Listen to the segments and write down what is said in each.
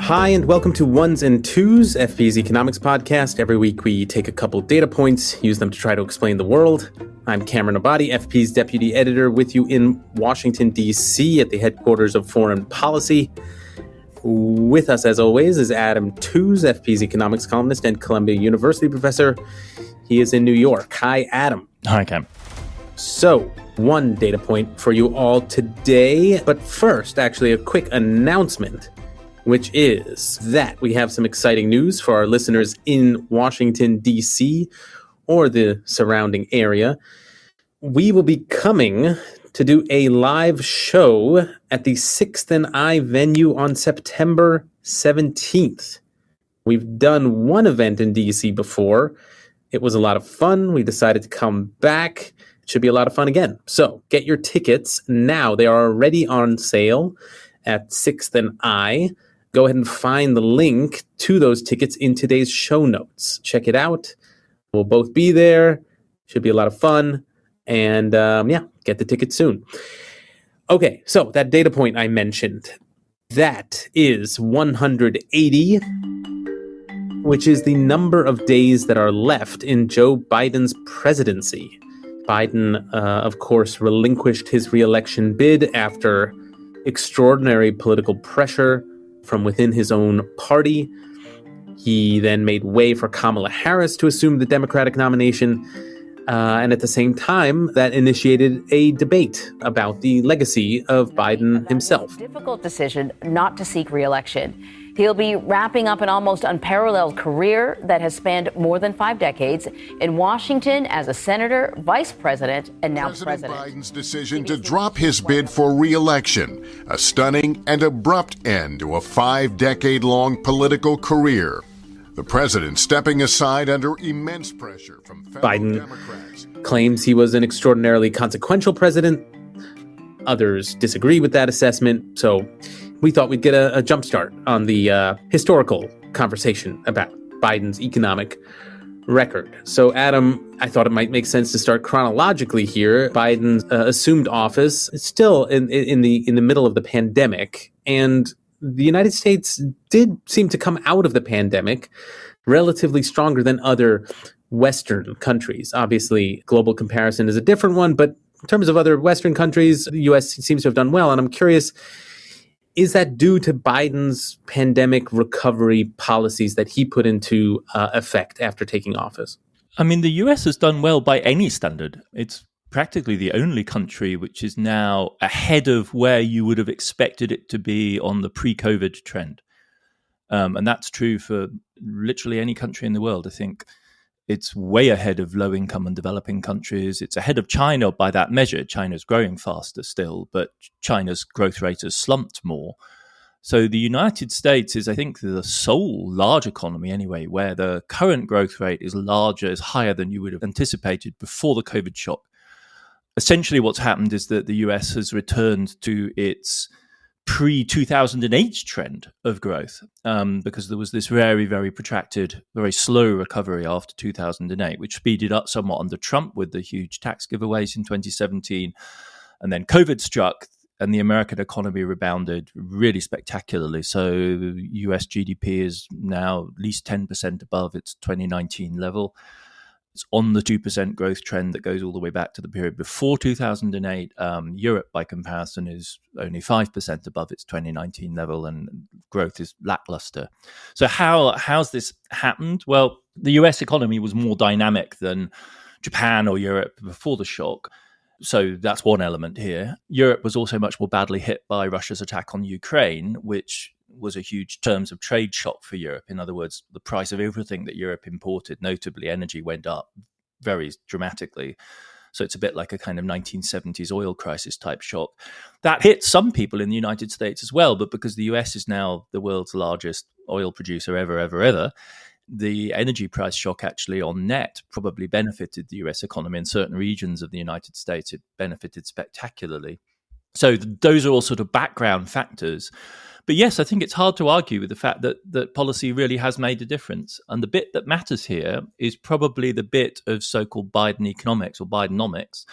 Hi, and welcome to Ones and Tooze, FP's economics podcast. Every week we take a couple data points, use them to try to explain the world. I'm Cameron Abadi, FP's deputy editor, with you in Washington, D.C. at the headquarters of Foreign Policy. With us, as always, is Adam Tooze, FP's economics columnist and Columbia University professor. He is in New York. Hi, Adam. Hi, Cam. So, one data point for you all today. But first, actually, a quick announcement, which is that we have some exciting news for our listeners in Washington, D.C. or the surrounding area. We will be coming to do a live show at the 6th and I venue on September 17th. We've done one event in D.C. before. It was a lot of fun. We decided to come back. It should be a lot of fun again. So get your tickets now. They are already on sale at 6th and I. Go ahead and find the link to those tickets in today's show notes. Check it out. We'll both be there. Should be a lot of fun. And get the tickets soon. Okay, so that data point I mentioned, that is 180, which is the number of days that are left in Joe Biden's presidency. Biden, of course, relinquished his re-election bid after extraordinary political pressure from within his own party. He then made way for Kamala Harris to assume the Democratic nomination. And at the same time, that initiated a debate about the legacy of Biden himself. Difficult decision not to seek re-election. He'll be wrapping up an almost unparalleled career that has spanned more than 5 decades in Washington as a senator, vice president, and now president. Biden's decision to drop his bid for re-election, a stunning and abrupt end to a 5-decade-long political career. The president stepping aside under immense pressure from fellow Democrats. Biden claims he was an extraordinarily consequential president. Others disagree with that assessment. So we thought we'd get a jump start on the historical conversation about Biden's economic record. So, Adam, I thought it might make sense to start chronologically here. Biden assumed office still in the middle of the pandemic, and the United States did seem to come out of the pandemic relatively stronger than other Western countries. Obviously, global comparison is a different one, but in terms of other Western countries, the U.S. seems to have done well. And I'm curious, is that due to Biden's pandemic recovery policies that he put into effect after taking office? I mean, the US has done well by any standard. It's practically the only country which is now ahead of where you would have expected it to be on the pre-COVID trend. And that's true for literally any country in the world. I think it's way ahead of low-income and developing countries. It's ahead of China by that measure. China's growing faster still, but China's growth rate has slumped more. So the United States is, I think, the sole large economy anyway, where the current growth rate is higher than you would have anticipated before the COVID shock. Essentially, what's happened is that the US has returned to its pre-2008 trend of growth because there was this very, very protracted, very slow recovery after 2008, which speeded up somewhat under Trump with the huge tax giveaways in 2017. And then COVID struck and the American economy rebounded really spectacularly. So US GDP is now at least 10% above its 2019 level. It's on the 2% growth trend that goes all the way back to the period before 2008. Europe, by comparison, is only 5% above its 2019 level, and growth is lackluster. So how's this happened? Well, the US economy was more dynamic than Japan or Europe before the shock. So that's one element here. Europe was also much more badly hit by Russia's attack on Ukraine, which was a huge terms of trade shock for Europe. In other words, the price of everything that Europe imported, notably energy, went up very dramatically. So it's a bit like a kind of 1970s oil crisis type shock. That hit some people in the United States as well, but because the US is now the world's largest oil producer ever, the energy price shock actually on net probably benefited the US economy. In certain regions of the United States, it benefited spectacularly. So those are all sort of background factors. But yes, I think it's hard to argue with the fact that policy really has made a difference. And the bit that matters here is probably the bit of so-called Biden economics or Bidenomics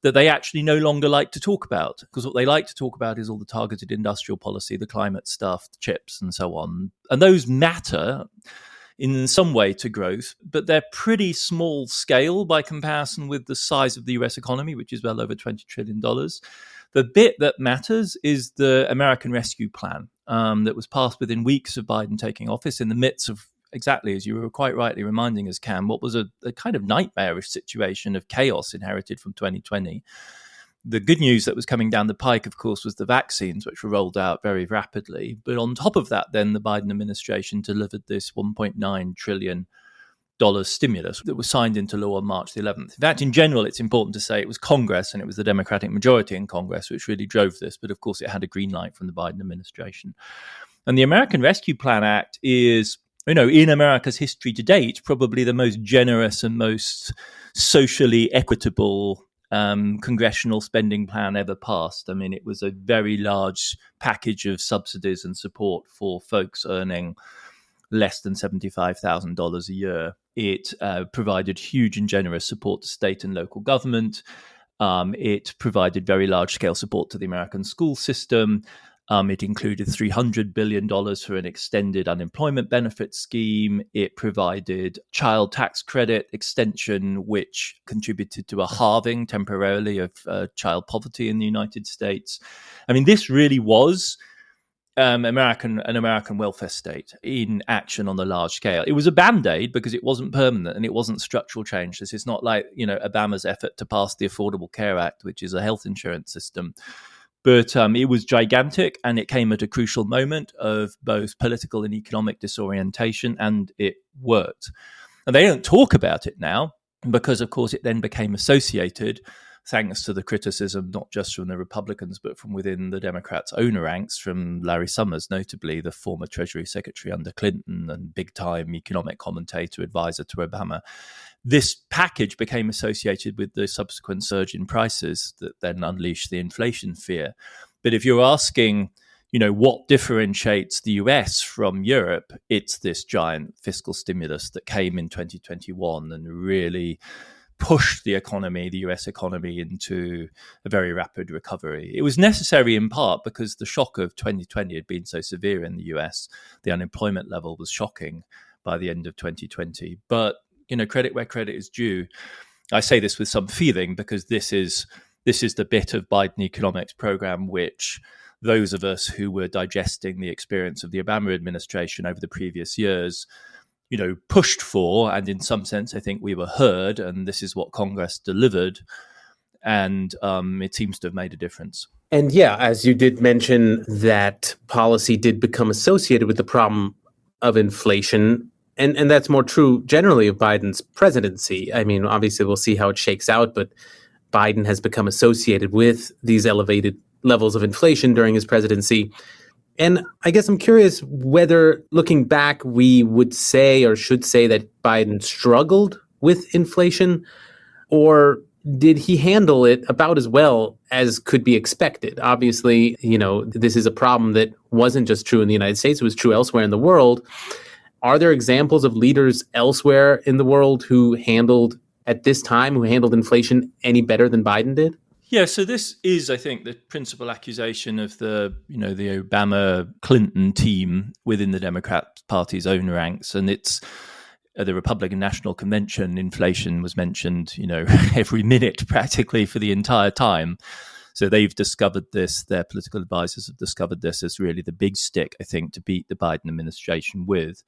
that they actually no longer like to talk about, because what they like to talk about is all the targeted industrial policy, the climate stuff, the chips and so on. And those matter in some way to growth, but they're pretty small scale by comparison with the size of the US economy, which is well over $20 trillion. The bit that matters is the American Rescue Plan that was passed within weeks of Biden taking office in the midst of, exactly as you were quite rightly reminding us, Cam, what was a kind of nightmarish situation of chaos inherited from 2020. The good news that was coming down the pike, of course, was the vaccines, which were rolled out very rapidly. But on top of that, then the Biden administration delivered this $1.9 trillion stimulus that was signed into law on March the 11th. In fact, in general, it's important to say it was Congress and it was the Democratic majority in Congress which really drove this. But of course, it had a green light from the Biden administration. And the American Rescue Plan Act is, in America's history to date, probably the most generous and most socially equitable congressional spending plan ever passed. I mean, it was a very large package of subsidies and support for folks earning less than $75,000 a year. It provided huge and generous support to state and local government. It provided very large-scale support to the American school system. It included $300 billion for an extended unemployment benefit scheme. It provided child tax credit extension, which contributed to a halving temporarily of child poverty in the United States. I mean, this really was an American welfare state in action on the large scale. It was a Band-Aid because it wasn't permanent and it wasn't structural change. This is not like, Obama's effort to pass the Affordable Care Act, which is a health insurance system. But it was gigantic, and it came at a crucial moment of both political and economic disorientation, and it worked. And they don't talk about it now because, of course, it then became associated, thanks to the criticism, not just from the Republicans, but from within the Democrats' own ranks, from Larry Summers, notably the former Treasury Secretary under Clinton and big-time economic commentator, advisor to Obama. This package became associated with the subsequent surge in prices that then unleashed the inflation fear. But if you're asking, what differentiates the US from Europe, it's this giant fiscal stimulus that came in 2021 and really pushed the economy, the US economy, into a very rapid recovery. It was necessary in part because the shock of 2020 had been so severe in the US. The unemployment level was shocking by the end of 2020. But credit where credit is due. I say this with some feeling because this is the bit of Biden economics program which those of us who were digesting the experience of the Obama administration over the previous years, pushed for, and in some sense, I think we were heard, and this is what Congress delivered, and it seems to have made a difference. And yeah, as you did mention, that policy did become associated with the problem of inflation. And that's more true generally of Biden's presidency. I mean, obviously, we'll see how it shakes out, but Biden has become associated with these elevated levels of inflation during his presidency. And I guess I'm curious whether, looking back, we would say or should say that Biden struggled with inflation, or did he handle it about as well as could be expected? Obviously, this is a problem that wasn't just true in the United States, it was true elsewhere in the world. Are there examples of leaders elsewhere in the world who handled inflation any better than Biden did? Yeah, so this is, I think, the principal accusation of the Obama-Clinton team within the Democrat Party's own ranks. And it's at the Republican National Convention, inflation was mentioned, every minute practically for the entire time. So they've discovered this, their political advisors have discovered this as really the big stick, I think, to beat the Biden administration with.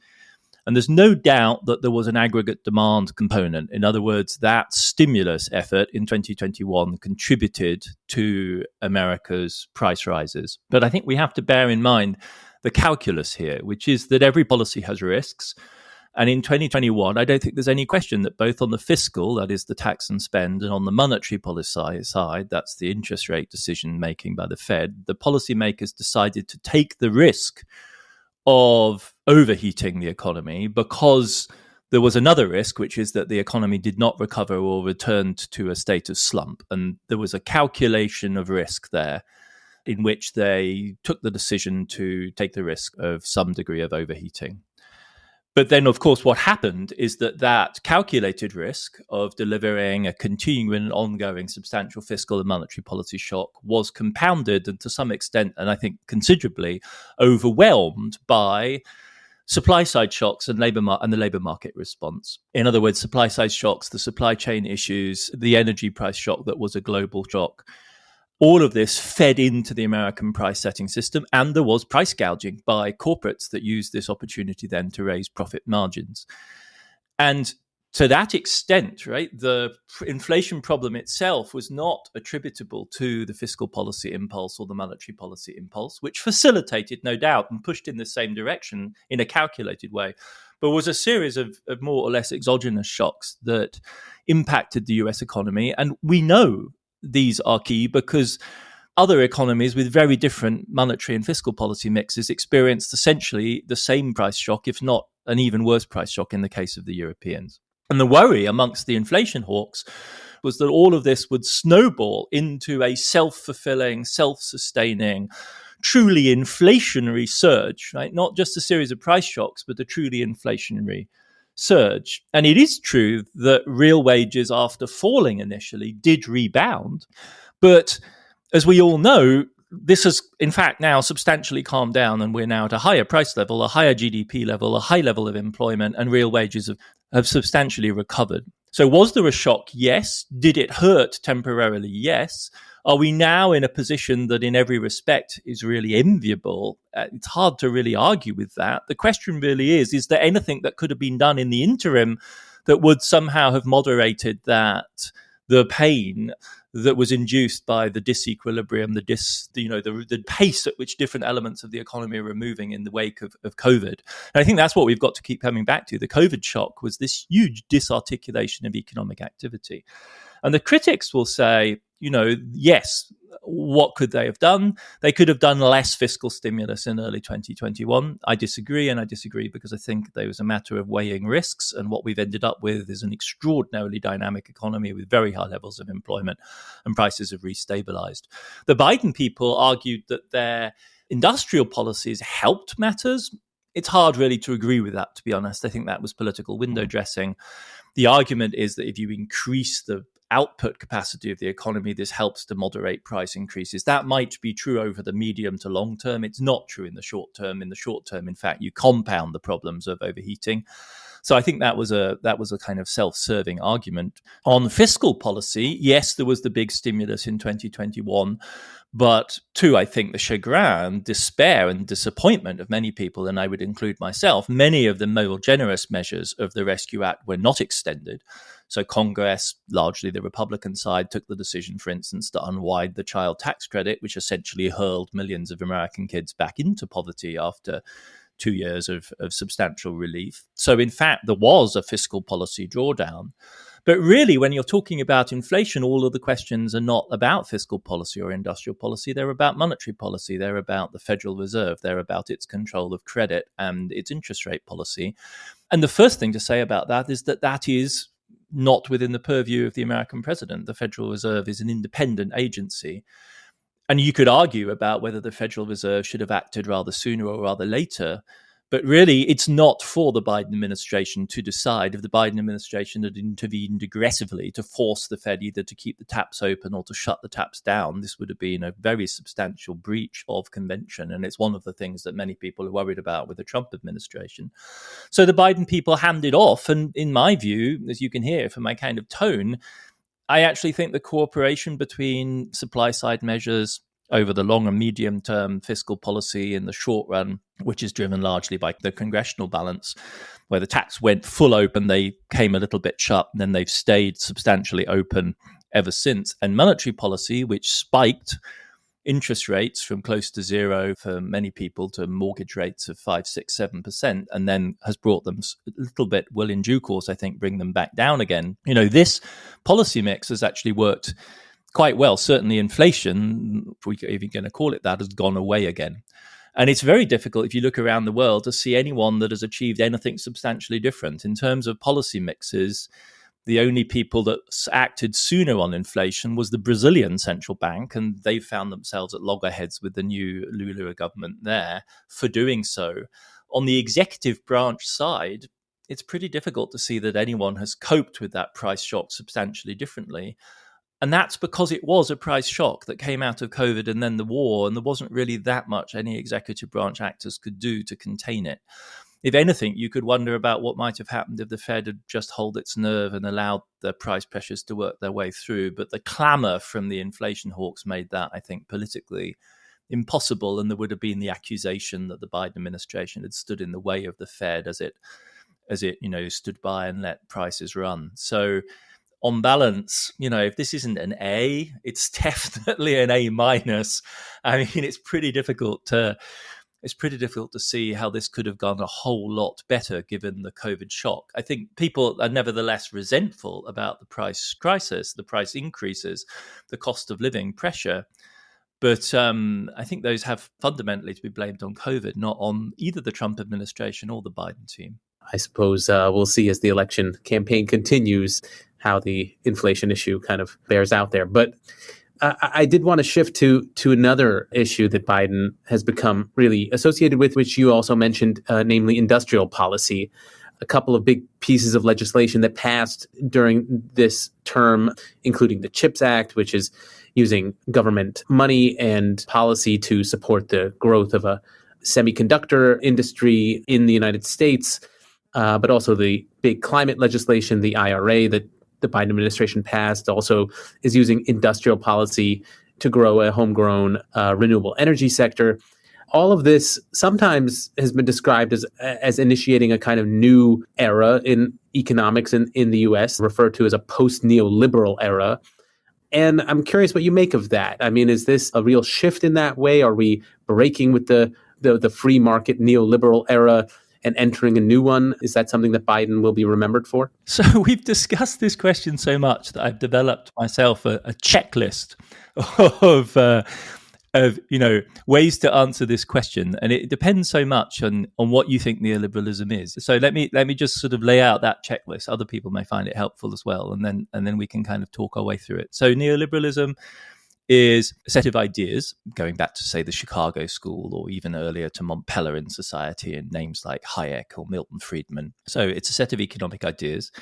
And there's no doubt that there was an aggregate demand component. In other words, that stimulus effort in 2021 contributed to America's price rises. But I think we have to bear in mind the calculus here, which is that every policy has risks. And in 2021, I don't think there's any question that both on the fiscal, that is the tax and spend, and on the monetary policy side, that's the interest rate decision making by the Fed, the policymakers decided to take the risk of overheating the economy because there was another risk, which is that the economy did not recover or returned to a state of slump. And there was a calculation of risk there in which they took the decision to take the risk of some degree of overheating. But then, of course, what happened is that calculated risk of delivering a continuing and ongoing substantial fiscal and monetary policy shock was compounded and to some extent, and I think considerably, overwhelmed by supply side shocks and the labour market response. In other words, supply side shocks, the supply chain issues, the energy price shock that was a global shock. All of this fed into the American price setting system, and there was price gouging by corporates that used this opportunity then to raise profit margins. And to that extent, right, the inflation problem itself was not attributable to the fiscal policy impulse or the monetary policy impulse, which facilitated, no doubt, and pushed in the same direction in a calculated way, but was a series of more or less exogenous shocks that impacted the US economy. And we know these are key because other economies with very different monetary and fiscal policy mixes experienced essentially the same price shock, if not an even worse price shock in the case of the Europeans. And the worry amongst the inflation hawks was that all of this would snowball into a self-fulfilling, self-sustaining, truly inflationary surge, right? Not just a series of price shocks, but a truly inflationary surge. And it is true that real wages, after falling initially, did rebound. But as we all know, this has, in fact, now substantially calmed down, and we're now at a higher price level, a higher GDP level, a high level of employment, and real wages have substantially recovered. So was there a shock? Yes. Did it hurt temporarily? Yes. Are we now in a position that in every respect is really enviable? It's hard to really argue with that. The question really is there anything that could have been done in the interim that would somehow have moderated the pain that was induced by the disequilibrium, the pace at which different elements of the economy were moving in the wake of COVID. And I think that's what we've got to keep coming back to. The COVID shock was this huge disarticulation of economic activity. And the critics will say, yes, what could they have done? They could have done less fiscal stimulus in early 2021. I disagree because I think there was a matter of weighing risks, and what we've ended up with is an extraordinarily dynamic economy with very high levels of employment, and prices have restabilized. The Biden people argued that their industrial policies helped matters. It's hard really to agree with that, to be honest. I think that was political window dressing. The argument is that if you increase the output capacity of the economy, this helps to moderate price increases. That might be true over the medium to long term. It's not true in the short term. In the short term, in fact, you compound the problems of overheating. So I think that was a kind of self-serving argument. On fiscal policy, yes, there was the big stimulus in 2021, but to, I think, the chagrin, despair, and disappointment of many people, and I would include myself, many of the more generous measures of the Rescue Act were not extended. So Congress, largely the Republican side, took the decision, for instance, to unwind the child tax credit, which essentially hurled millions of American kids back into poverty after 2 years of substantial relief. So in fact, there was a fiscal policy drawdown. But really, when you're talking about inflation, all of the questions are not about fiscal policy or industrial policy. They're about monetary policy. They're about the Federal Reserve. They're about its control of credit and its interest rate policy. And the first thing to say about that is that is not within the purview of the American president. The Federal Reserve is an independent agency. And you could argue about whether the Federal Reserve should have acted rather sooner or rather later. But really, it's not for the Biden administration to decide. If the Biden administration had intervened aggressively to force the Fed either to keep the taps open or to shut the taps down, this would have been a very substantial breach of convention. And it's one of the things that many people are worried about with the Trump administration. So the Biden people handed off. And in my view, as you can hear from my kind of tone, I actually think the cooperation between supply side measures over the long and medium term fiscal policy in the short run, which is driven largely by the congressional balance, where the taps went full open, they came a little bit shut, and then they've stayed substantially open ever since. And monetary policy, which spiked interest rates from close to zero for many people to mortgage rates of 5%, 6%, 7%, and then has brought them a little bit, will in due course, I think, bring them back down again. This policy mix has actually worked quite well. Certainly inflation, if you're going to call it that, has gone away again. And it's very difficult, if you look around the world, to see anyone that has achieved anything substantially different. In terms of policy mixes, the only people that acted sooner on inflation was the Brazilian central bank, and they found themselves at loggerheads with the new Lula government there for doing so. On the executive branch side, it's pretty difficult to see that anyone has coped with that price shock substantially differently. And that's because it was a price shock that came out of COVID and then the war, and there wasn't really that much any executive branch actors could do to contain it. If anything, you could wonder about what might have happened if the Fed had just held its nerve and allowed the price pressures to work their way through. But the clamor from the inflation hawks made that, I think, politically impossible, and there would have been the accusation that the Biden administration had stood in the way of the Fed as it stood by and let prices run. So on balance, if this isn't an A, it's definitely an A minus. I mean, it's pretty difficult to see how this could have gone a whole lot better given the COVID shock. I think people are nevertheless resentful about the price crisis, the price increases, the cost of living pressure. But I think those have fundamentally to be blamed on COVID, not on either the Trump administration or the Biden team. I suppose we'll see as the election campaign continues how the inflation issue kind of bears out there. But I did want to shift to another issue that Biden has become really associated with, which you also mentioned, namely industrial policy. A couple of big pieces of legislation that passed during this term, including the CHIPS Act, which is using government money and policy to support the growth of a semiconductor industry in the United States, but also the big climate legislation, the IRA that the Biden administration passed, also is using industrial policy to grow a homegrown renewable energy sector. All of this sometimes has been described as initiating a kind of new era in economics in the U.S., referred to as a post-neoliberal era. And I'm curious what you make of that. I mean, is this a real shift in that way? Are we breaking with the free market neoliberal era and entering a new one? Is that something that Biden will be remembered for? So we've discussed this question so much that I've developed myself a checklist of ways to answer this question, and it depends so much on what you think neoliberalism is. So let me just sort of lay out that checklist. Other people may find it helpful as well, and then we can kind of talk our way through it. So neoliberalism is a set of ideas, going back to, say, the Chicago School or even earlier to Mont Pelerin Society and names like Hayek or Milton Friedman. So it's a set of economic ideas.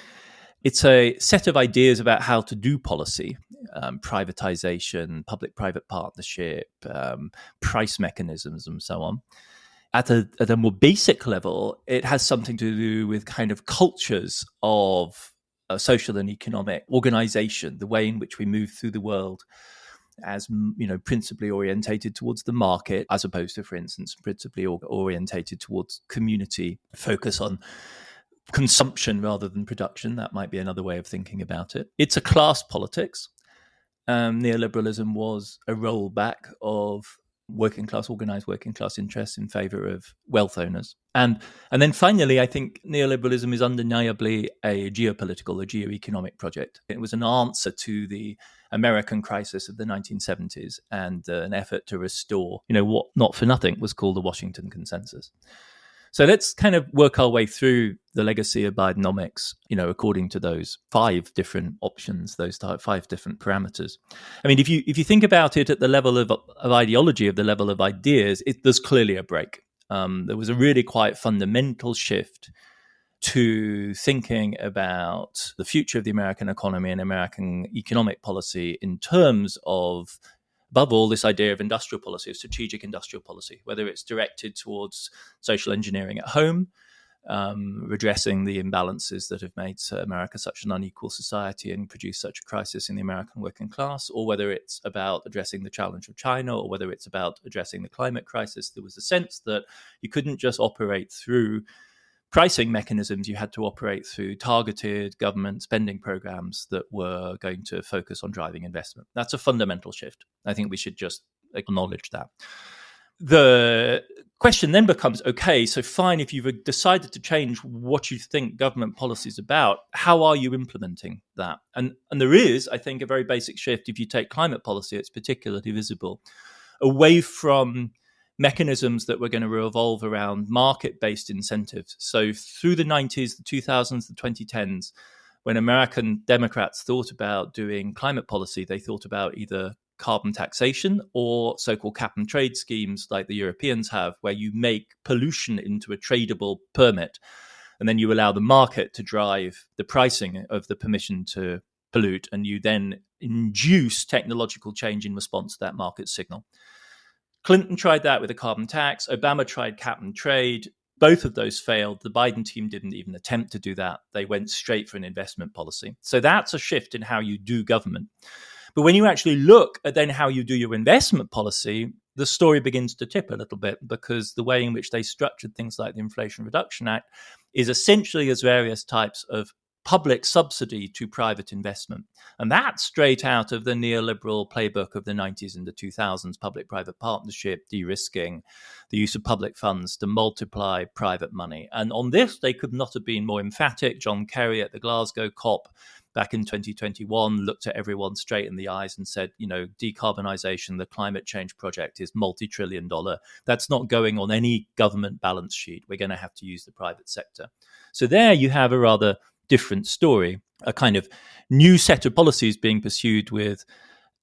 It's a set of ideas about how to do policy, privatization, public-private partnership, price mechanisms, and so on. At a more basic level, it has something to do with kind of cultures of social and economic organization, the way in which we move through the world, as principally orientated towards the market, as opposed to, for instance, principally orientated towards community, focus on consumption rather than production. That might be another way of thinking about it. It's a class politics. Neoliberalism was a rollback of organized working class interests in favor of wealth owners. And then finally, I think neoliberalism is undeniably a geoeconomic project. It was an answer to the American crisis of the 1970s and an effort to restore, what not for nothing was called the Washington Consensus. So let's kind of work our way through the legacy of Bidenomics, according to those 5 different options, those 5 different parameters. I mean, if you think about it at the level of ideology, at the level of ideas, there's clearly a break. There was a really quite fundamental shift to thinking about the future of the American economy and American economic policy in terms of, above all, this idea of industrial policy, of strategic industrial policy, whether it's directed towards social engineering at home, redressing the imbalances that have made America such an unequal society and produced such a crisis in the American working class, or whether it's about addressing the challenge of China, or whether it's about addressing the climate crisis. There was a sense that you couldn't just operate through pricing mechanisms. You had to operate through targeted government spending programs that were going to focus on driving investment. That's a fundamental shift. I think we should just acknowledge that. The question then becomes, okay, so fine, if you've decided to change what you think government policy is about, how are you implementing that? And there is, I think, a very basic shift. If you take climate policy, it's particularly visible, away from mechanisms that were going to revolve around market-based incentives. So through the 90s, the 2000s, the 2010s, when American Democrats thought about doing climate policy, they thought about either carbon taxation or so-called cap and trade schemes like the Europeans have, where you make pollution into a tradable permit, and then you allow the market to drive the pricing of the permission to pollute, and you then induce technological change in response to that market signal. Clinton tried that with a carbon tax. Obama tried cap and trade. Both of those failed. The Biden team didn't even attempt to do that. They went straight for an investment policy. So that's a shift in how you do government. But when you actually look at then how you do your investment policy, the story begins to tip a little bit, because the way in which they structured things like the Inflation Reduction Act is essentially as various types of public subsidy to private investment. And that's straight out of the neoliberal playbook of the 90s and the 2000s, public-private partnership, de-risking, the use of public funds to multiply private money. And on this, they could not have been more emphatic. John Kerry at the Glasgow COP back in 2021 looked at everyone straight in the eyes and said, decarbonization, the climate change project is multi-trillion-dollar. That's not going on any government balance sheet. We're going to have to use the private sector. So there you have a rather different story, a kind of new set of policies being pursued with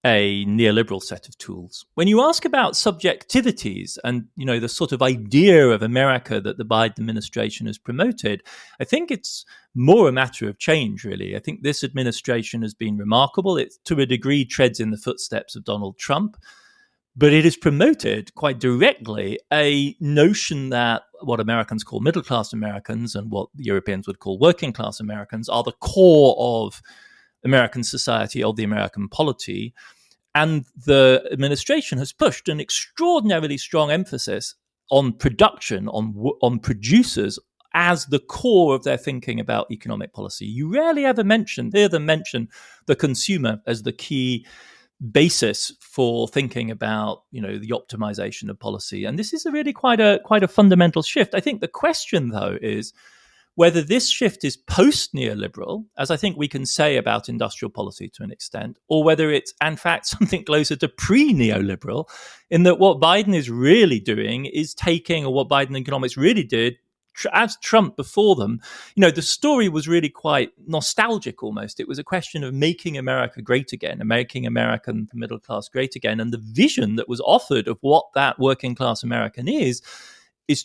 a neoliberal set of tools. When you ask about subjectivities and, the sort of idea of America that the Biden administration has promoted, I think it's more a matter of change, really. I think this administration has been remarkable. It, to a degree, treads in the footsteps of Donald Trump, but it has promoted quite directly a notion that what Americans call middle-class Americans and what the Europeans would call working-class Americans are the core of American society, of the American polity. And the administration has pushed an extraordinarily strong emphasis on production, on producers, as the core of their thinking about economic policy. You rarely ever hear them mention the consumer as the key basis for thinking about, the optimization of policy. And this is really quite a fundamental shift. I think the question, though, is whether this shift is post-neoliberal, as I think we can say about industrial policy to an extent, or whether it's, in fact, something closer to pre-neoliberal, in that what Biden is really doing is taking, or what Biden economics really did, as Trump before them, the story was really quite nostalgic almost. It was a question of making America great again and making American middle class great again. And the vision that was offered of what that working class American is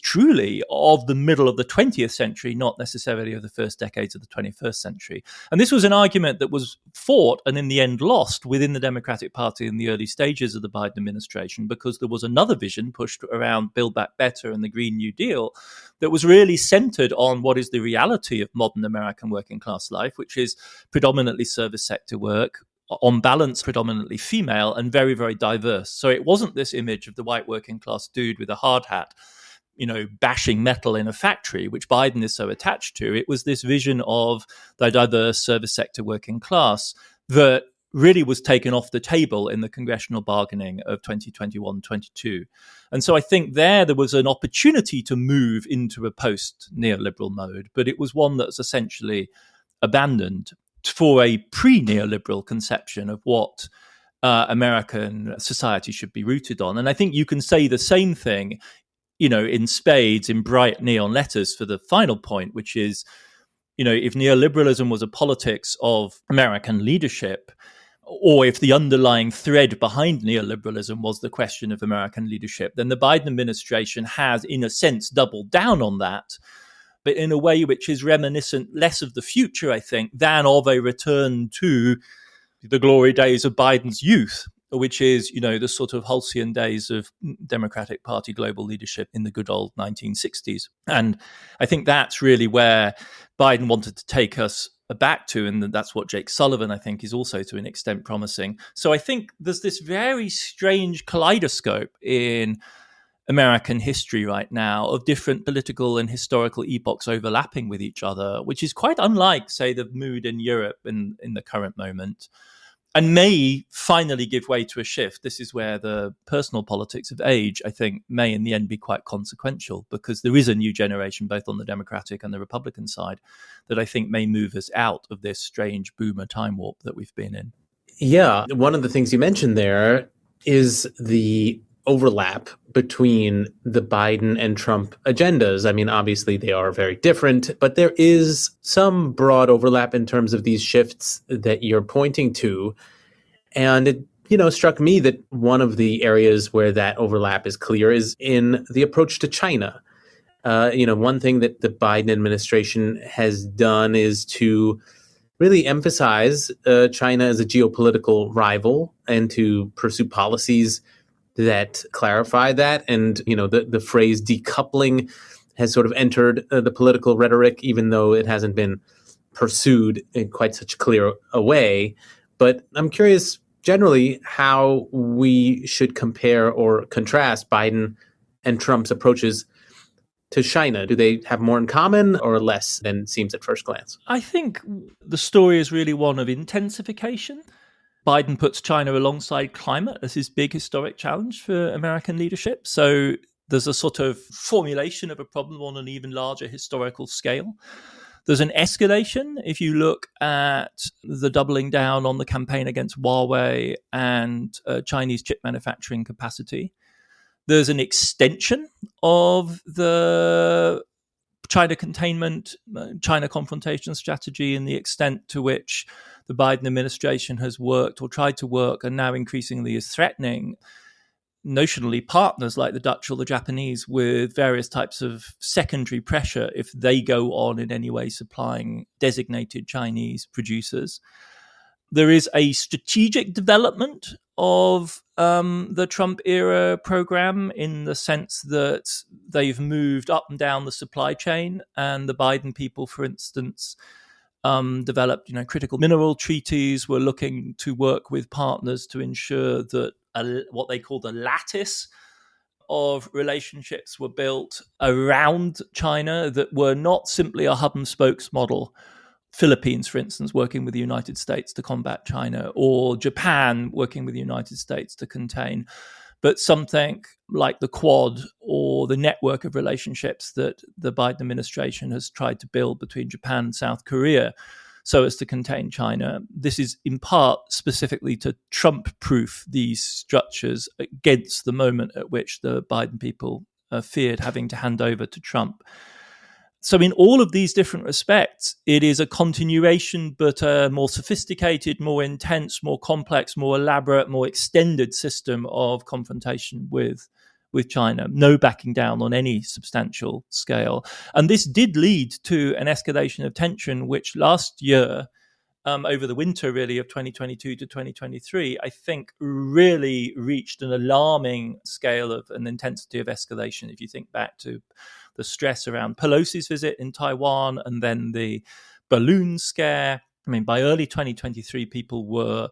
truly of the middle of the 20th century, not necessarily of the first decades of the 21st century. And this was an argument that was fought and in the end lost within the Democratic Party in the early stages of the Biden administration, because there was another vision pushed around Build Back Better and the Green New Deal that was really centered on what is the reality of modern American working class life, which is predominantly service sector work, on balance predominantly female and very, very diverse. So it wasn't this image of the white working class dude with a hard hat, bashing metal in a factory, which Biden is so attached to. It was this vision of the diverse service sector working class that really was taken off the table in the congressional bargaining of 2021-22. And so I think there was an opportunity to move into a post-neoliberal mode, but it was one that's essentially abandoned for a pre-neoliberal conception of what American society should be rooted on. And I think you can say the same thing in spades, in bright neon letters for the final point, which is, if neoliberalism was a politics of American leadership, or if the underlying thread behind neoliberalism was the question of American leadership, then the Biden administration has, in a sense, doubled down on that, but in a way which is reminiscent less of the future, I think, than of a return to the glory days of Biden's youth, which is, the sort of halcyon days of Democratic Party global leadership in the good old 1960s. And I think that's really where Biden wanted to take us back to, and that's what Jake Sullivan, I think, is also to an extent promising. So I think there's this very strange kaleidoscope in American history right now of different political and historical epochs overlapping with each other, which is quite unlike, say, the mood in Europe in the current moment, and may finally give way to a shift. This is where the personal politics of age, I think, may in the end be quite consequential, because there is a new generation, both on the Democratic and the Republican side, that I think may move us out of this strange boomer time warp that we've been in. Yeah, one of the things you mentioned there is the overlap between the Biden and Trump agendas. I mean, obviously they are very different, but there is some broad overlap in terms of these shifts that you're pointing to. And it struck me that one of the areas where that overlap is clear is in the approach to China. One thing that the Biden administration has done is to really emphasize China as a geopolitical rival and to pursue policies that clarify that. And, the phrase decoupling has sort of entered the political rhetoric, even though it hasn't been pursued in quite such clear a way. But I'm curious generally how we should compare or contrast Biden and Trump's approaches to China. Do they have more in common or less than seems at first glance? I think the story is really one of intensification. Biden puts China alongside climate as his big historic challenge for American leadership. So there's a sort of formulation of a problem on an even larger historical scale. There's an escalation if you look at the doubling down on the campaign against Huawei and Chinese chip manufacturing capacity. There's an extension of the China containment, China confrontation strategy, and the extent to which the Biden administration has worked or tried to work and now increasingly is threatening notionally partners like the Dutch or the Japanese with various types of secondary pressure if they go on in any way supplying designated Chinese producers. There is a strategic development of the Trump era program in the sense that they've moved up and down the supply chain, and the Biden people, for instance, developed critical mineral treaties. We're looking to work with partners to ensure that what they call the lattice of relationships were built around China that were not simply a hub and spokes model. Philippines, for instance, working with the United States to combat China, or Japan working with the United States to contain, but something like the Quad or the network of relationships that the Biden administration has tried to build between Japan and South Korea so as to contain China. This is in part specifically to Trump-proof these structures against the moment at which the Biden people feared having to hand over to Trump. So in all of these different respects, it is a continuation, but a more sophisticated, more intense, more complex, more elaborate, more extended system of confrontation with China. No backing down on any substantial scale. And this did lead to an escalation of tension, which last year, over the winter really of 2022 to 2023, I think really reached an alarming scale of an intensity of escalation. If you think back to the stress around Pelosi's visit in Taiwan and then the balloon scare. I mean, by early 2023, people were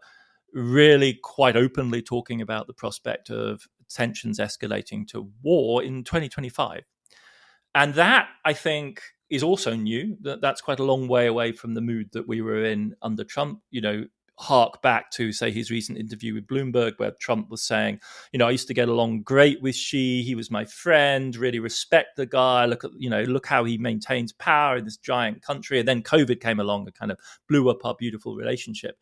really quite openly talking about the prospect of tensions escalating to war in 2025. And that, I think, is also new. That's quite a long way away from the mood that we were in under Trump. Hark back to, say, his recent interview with Bloomberg, where Trump was saying, I used to get along great with Xi. He was my friend, really respect the guy. Look how he maintains power in this giant country. And then COVID came along and kind of blew up our beautiful relationship.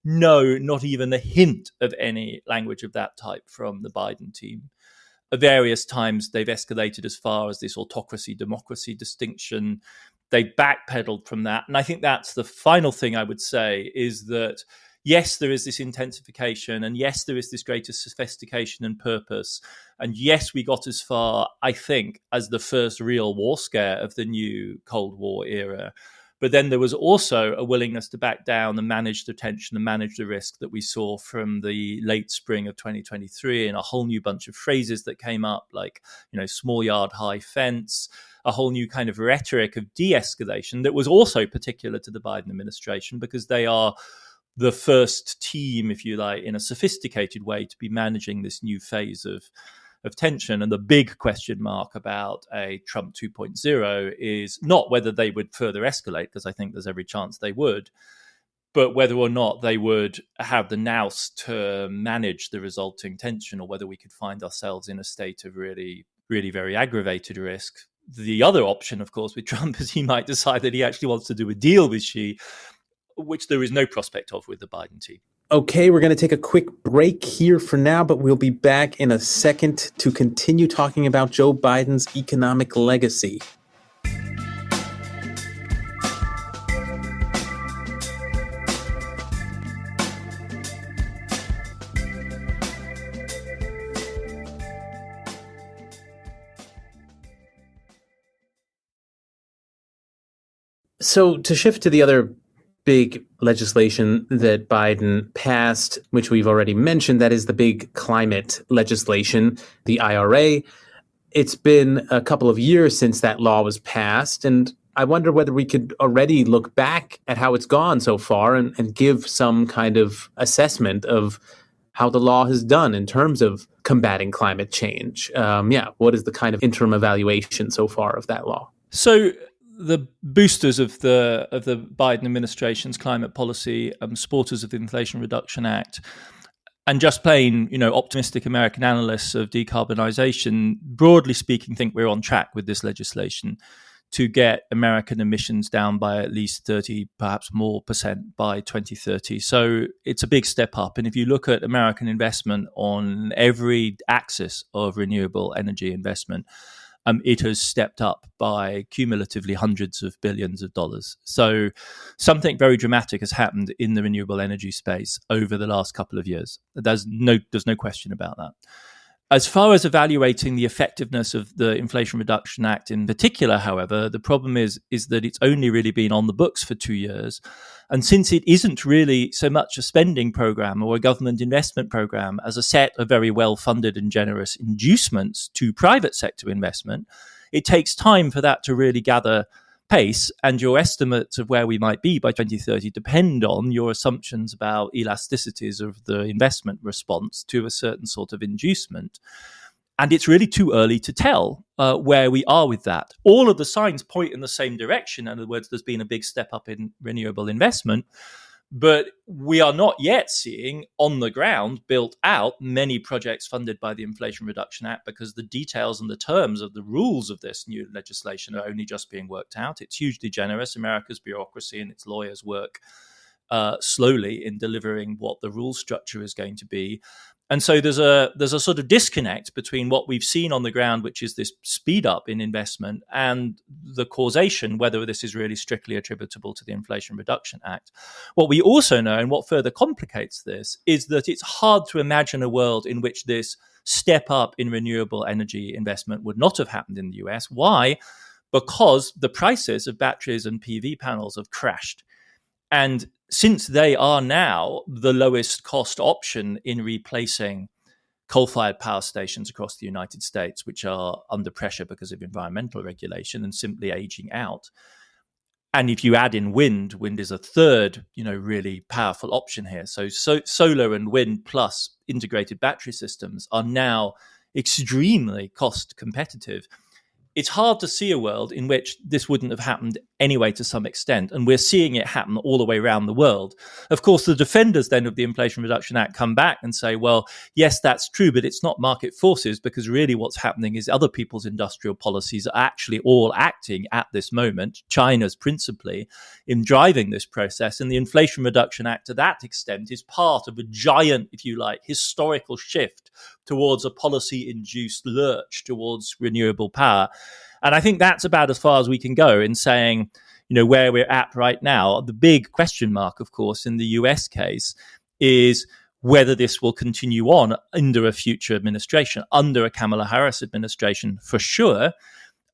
No, not even a hint of any language of that type from the Biden team. At various times, they've escalated as far as this autocracy-democracy distinction. They backpedaled from that. And I think that's the final thing I would say is that, yes, there is this intensification, and yes, there is this greater sophistication and purpose. And yes, we got as far, I think, as the first real war scare of the new Cold War era. But then there was also a willingness to back down and manage the tension and manage the risk that we saw from the late spring of 2023, and a whole new bunch of phrases that came up like, small yard, high fence, a whole new kind of rhetoric of de-escalation that was also particular to the Biden administration because they are the first team, if you like, in a sophisticated way to be managing this new phase of tension. And the big question mark about a Trump 2.0 is not whether they would further escalate, because I think there's every chance they would, but whether or not they would have the nous to manage the resulting tension, or whether we could find ourselves in a state of really, really very aggravated risk. The other option, of course, with Trump is he might decide that he actually wants to do a deal with Xi, which there is no prospect of with the Biden team. Okay, we're going to take a quick break here for now, but we'll be back in a second to continue talking about Joe Biden's economic legacy. So to shift to the other big legislation that Biden passed, which we've already mentioned, that is the big climate legislation, the IRA. It's been a couple of years since that law was passed, and I wonder whether we could already look back at how it's gone so far and give some kind of assessment of how the law has done in terms of combating climate change. What is the kind of interim evaluation so far of that law? So the boosters of the Biden administration's climate policy, supporters of the Inflation Reduction Act, and just plain, optimistic American analysts of decarbonisation, broadly speaking, think we're on track with this legislation to get American emissions down by at least 30, perhaps more % by 2030. So it's a big step up. And if you look at American investment on every axis of renewable energy investment, it has stepped up by cumulatively hundreds of billions of dollars. So something very dramatic has happened in the renewable energy space over the last couple of years. There's no question about that. As far as evaluating the effectiveness of the Inflation Reduction Act in particular, however, the problem is that it's only really been on the books for 2 years. And since it isn't really so much a spending program or a government investment program as a set of very well-funded and generous inducements to private sector investment, it takes time for that to really gather pace, and your estimates of where we might be by 2030 depend on your assumptions about elasticities of the investment response to a certain sort of inducement. And it's really too early to tell where we are with that. All of the signs point in the same direction. In other words, there's been a big step up in renewable investment, but we are not yet seeing on the ground built out many projects funded by the Inflation Reduction Act, because the details and the terms of the rules of this new legislation are only just being worked out. It's hugely generous. America's bureaucracy and its lawyers work slowly in delivering what the rule structure is going to be. And so there's a sort of disconnect between what we've seen on the ground, which is this speed up in investment, and the causation, whether this is really strictly attributable to the Inflation Reduction Act. What we also know, and what further complicates this, is that it's hard to imagine a world in which this step up in renewable energy investment would not have happened in the US. Why? Because the prices of batteries and PV panels have crashed. And since they are now the lowest cost option in replacing coal-fired power stations across the United States, which are under pressure because of environmental regulation and simply aging out, and if you add in wind is a third, really powerful option here. So solar and wind plus integrated battery systems are now extremely cost competitive. It's hard to see a world in which this wouldn't have happened anyway to some extent, and we're seeing it happen all the way around the world. Of course, the defenders then of the Inflation Reduction Act come back and say, well, yes, that's true, but it's not market forces, because really what's happening is other people's industrial policies are actually all acting at this moment, China's principally, in driving this process. And the Inflation Reduction Act, to that extent, is part of a giant, if you like, historical shift towards a policy-induced lurch towards renewable power. And I think that's about as far as we can go in saying, where we're at right now. The big question mark, of course, in the US case is whether this will continue on under a future administration, under a Kamala Harris administration, for sure.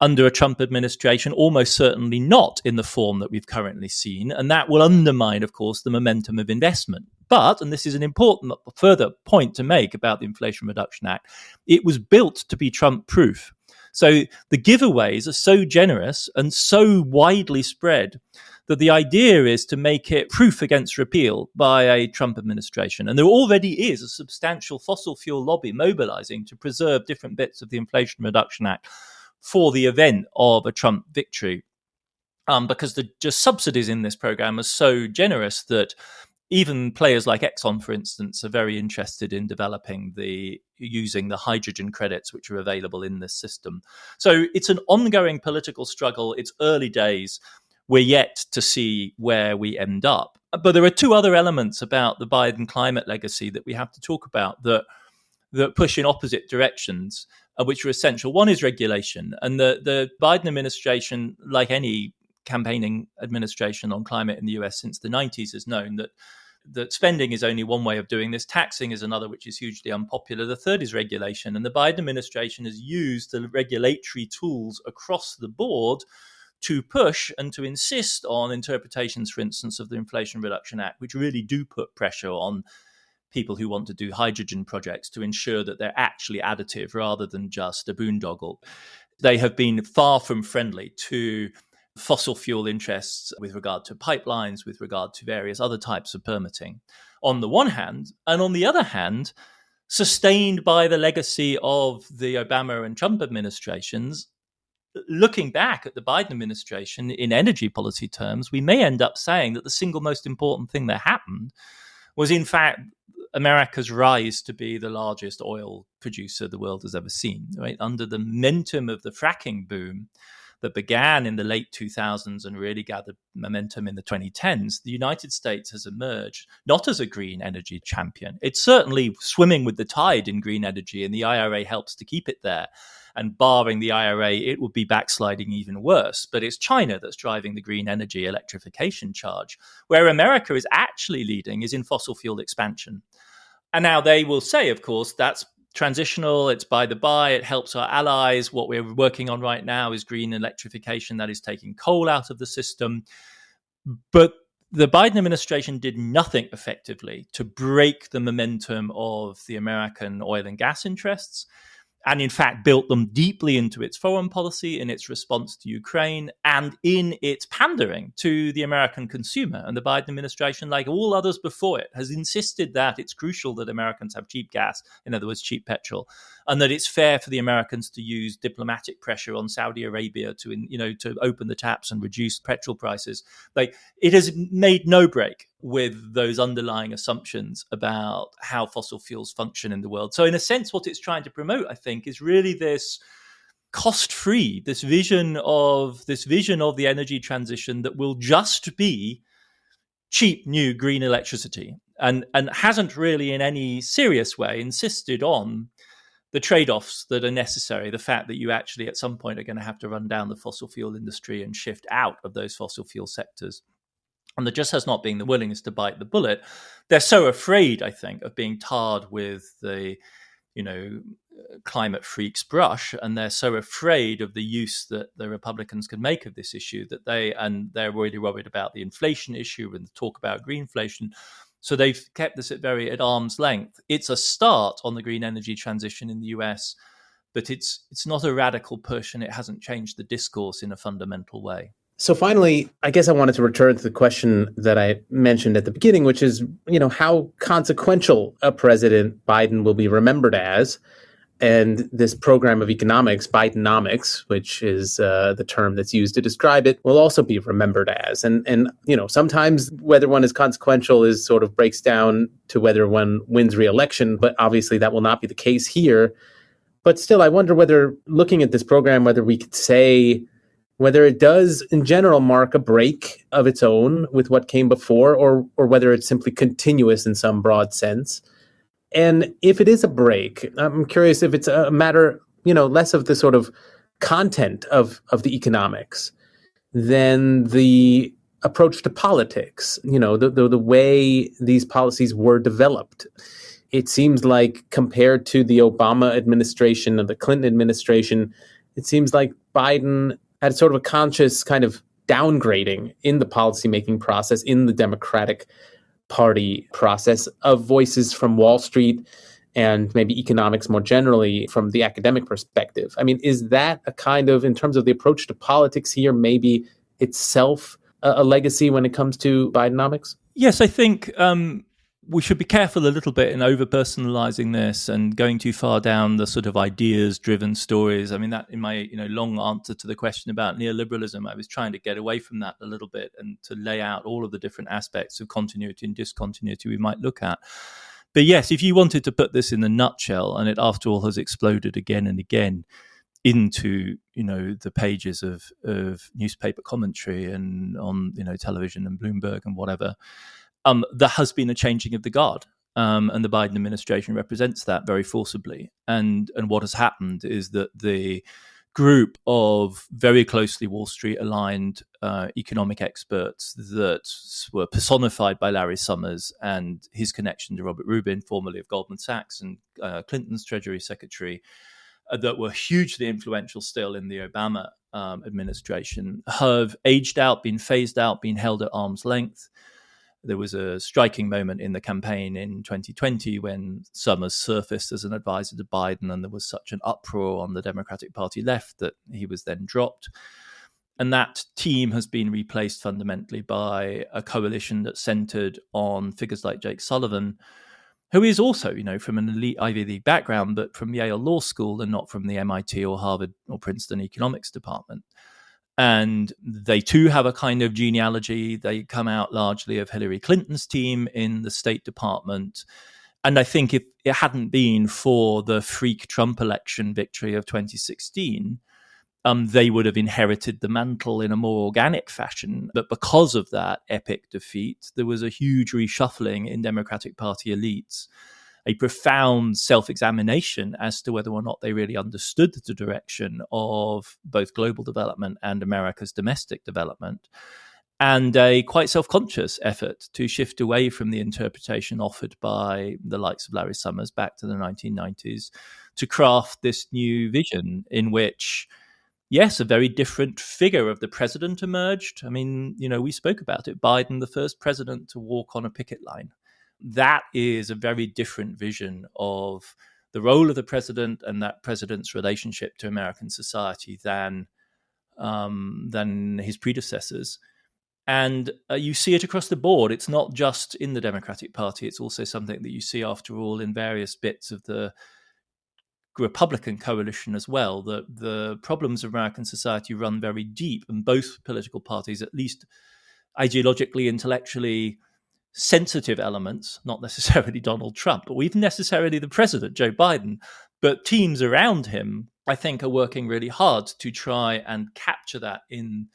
Under a Trump administration, almost certainly not in the form that we've currently seen. And that will undermine, of course, the momentum of investment. But, and this is an important further point to make about the Inflation Reduction Act, it was built to be Trump-proof. So the giveaways are so generous and so widely spread that the idea is to make it proof against repeal by a Trump administration. And there already is a substantial fossil fuel lobby mobilizing to preserve different bits of the Inflation Reduction Act for the event of a Trump victory, because the just subsidies in this program are so generous that even players like Exxon, for instance, are very interested in using the hydrogen credits which are available in this system. So it's an ongoing political struggle. It's early days. We're yet to see where we end up. But there are two other elements about the Biden climate legacy that we have to talk about that push in opposite directions, which are essential. One is regulation. And the Biden administration, like any campaigning administration on climate in the US since the 90s, has known that spending is only one way of doing this. Taxing is another, which is hugely unpopular. The third is regulation. And the Biden administration has used the regulatory tools across the board to push and to insist on interpretations, for instance, of the Inflation Reduction Act, which really do put pressure on people who want to do hydrogen projects to ensure that they're actually additive rather than just a boondoggle. They have been far from friendly to fossil fuel interests with regard to pipelines, with regard to various other types of permitting, on the one hand. And on the other hand, sustained by the legacy of the Obama and Trump administrations, looking back at the Biden administration in energy policy terms, we may end up saying that the single most important thing that happened was, in fact, America's rise to be the largest oil producer the world has ever seen, right? Under the momentum of the fracking boom that began in the late 2000s and really gathered momentum in the 2010s, the United States has emerged not as a green energy champion. It's certainly swimming with the tide in green energy, and the IRA helps to keep it there. And barring the IRA, it would be backsliding even worse. But it's China that's driving the green energy electrification charge. Where America is actually leading is in fossil fuel expansion. And now they will say, of course, that's transitional, it's by the by, it helps our allies. What we're working on right now is green electrification that is taking coal out of the system. But the Biden administration did nothing effectively to break the momentum of the American oil and gas interests, and in fact built them deeply into its foreign policy, in its response to Ukraine, and in its pandering to the American consumer. And the Biden administration, like all others before it, has insisted that it's crucial that Americans have cheap gas, in other words, cheap petrol, and that it's fair for the Americans to use diplomatic pressure on Saudi Arabia to open the taps and reduce petrol prices. Like, it has made no break with those underlying assumptions about how fossil fuels function in the world. So in a sense, what it's trying to promote, I think, is really this cost-free, this vision of the energy transition that will just be cheap new green electricity, and hasn't really in any serious way insisted on the trade-offs that are necessary, the fact that you actually at some point are going to have to run down the fossil fuel industry and shift out of those fossil fuel sectors. And there just has not been the willingness to bite the bullet. They're so afraid, I think, of being tarred with the, climate freaks brush, and they're so afraid of the use that the Republicans can make of this issue that they're really worried about the inflation issue and the talk about greenflation. So they've kept this at arm's length. It's a start on the green energy transition in the US, but it's not a radical push, and it hasn't changed the discourse in a fundamental way. So finally, I guess I wanted to return to the question that I mentioned at the beginning, which is, how consequential a President Biden will be remembered as. And this program of economics, Bidenomics, which is the term that's used to describe it, will also be remembered as. And sometimes whether one is consequential is sort of breaks down to whether one wins re-election, but obviously that will not be the case here. But still, I wonder whether, looking at this program, whether we could say whether it does in general mark a break of its own with what came before, or whether it's simply continuous in some broad sense. And if it is a break, I'm curious if it's a matter, less of the sort of content of the economics than the approach to politics, the way these policies were developed. It seems like, compared to the Obama administration and the Clinton administration, it seems like Biden had sort of a conscious kind of downgrading in the policymaking process, in the Democratic Party process, of voices from Wall Street and maybe economics more generally from the academic perspective. I mean, is that a kind of, in terms of the approach to politics here, maybe itself a legacy when it comes to Bidenomics? Yes, I think we should be careful a little bit in over-personalizing this and going too far down the sort of ideas-driven stories. I mean, that in my long answer to the question about neoliberalism, I was trying to get away from that a little bit and to lay out all of the different aspects of continuity and discontinuity we might look at. But yes, if you wanted to put this in a nutshell, and it after all has exploded again and again into the pages of newspaper commentary and on television and Bloomberg and whatever, there has been a changing of the guard, and the Biden administration represents that very forcibly. And what has happened is that the group of very closely Wall Street aligned economic experts that were personified by Larry Summers and his connection to Robert Rubin, formerly of Goldman Sachs and Clinton's Treasury Secretary, that were hugely influential still in the Obama administration have aged out, been phased out, been held at arm's length. There was a striking moment in the campaign in 2020 when Summers surfaced as an advisor to Biden, and there was such an uproar on the Democratic Party left that he was then dropped. And that team has been replaced fundamentally by a coalition that's centered on figures like Jake Sullivan, who is also, from an elite Ivy League background, but from Yale Law School and not from the MIT or Harvard or Princeton economics department. And they too have a kind of genealogy. They come out largely of Hillary Clinton's team in the State Department. And I think if it hadn't been for the freak Trump election victory of 2016, they would have inherited the mantle in a more organic fashion. But because of that epic defeat, there was a huge reshuffling in Democratic Party elites, a profound self-examination as to whether or not they really understood the direction of both global development and America's domestic development, and a quite self-conscious effort to shift away from the interpretation offered by the likes of Larry Summers back to the 1990s to craft this new vision in which, yes, a very different figure of the president emerged. I mean, we spoke about it. Biden, the first president to walk on a picket line. That is a very different vision of the role of the president and that president's relationship to American society than his predecessors. And you see it across the board. It's not just in the Democratic Party. It's also something that you see, after all, in various bits of the Republican coalition as well. The problems of American society run very deep, and both political parties, at least ideologically, intellectually sensitive elements, not necessarily Donald Trump, or even necessarily the president, Joe Biden, but teams around him, I think, are working really hard to try and capture that in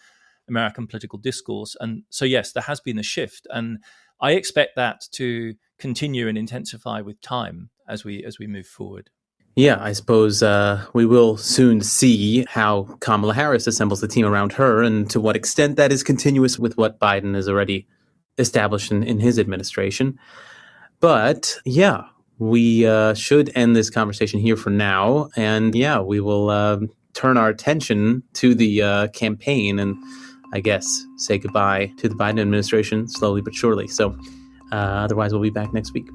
American political discourse. And so, yes, there has been a shift, and I expect that to continue and intensify with time as we move forward. Yeah, I suppose we will soon see how Kamala Harris assembles the team around her, and to what extent that is continuous with what Biden has already established in his administration. But yeah, we should end this conversation here for now. And yeah, we will turn our attention to the campaign and, I guess, say goodbye to the Biden administration slowly but surely. So otherwise, we'll be back next week.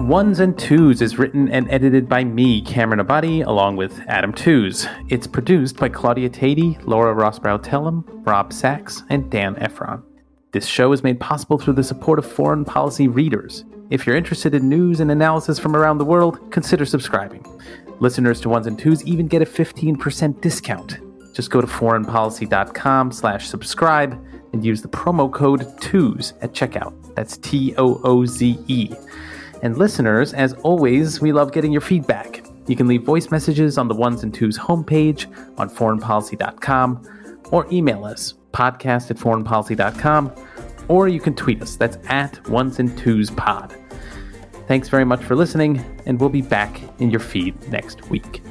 Ones and Tooze is written and edited by me, Cameron Abadi, along with Adam Tooze. It's produced by Claudia Tatey, Laura Rossbrow-Tellem, Rob Sachs, and Dan Efron. This show is made possible through the support of foreign policy readers. If you're interested in news and analysis from around the world, consider subscribing. Listeners to Ones and Tooze even get a 15% discount. Just go to foreignpolicy.com/subscribe and use the promo code TOOZE at checkout. That's TOOZE. And listeners, as always, we love getting your feedback. You can leave voice messages on the Ones and Tooze homepage on foreignpolicy.com, or email us, podcast@foreignpolicy.com, or you can tweet us. That's @OnesandTwozePod. Thanks very much for listening, and we'll be back in your feed next week.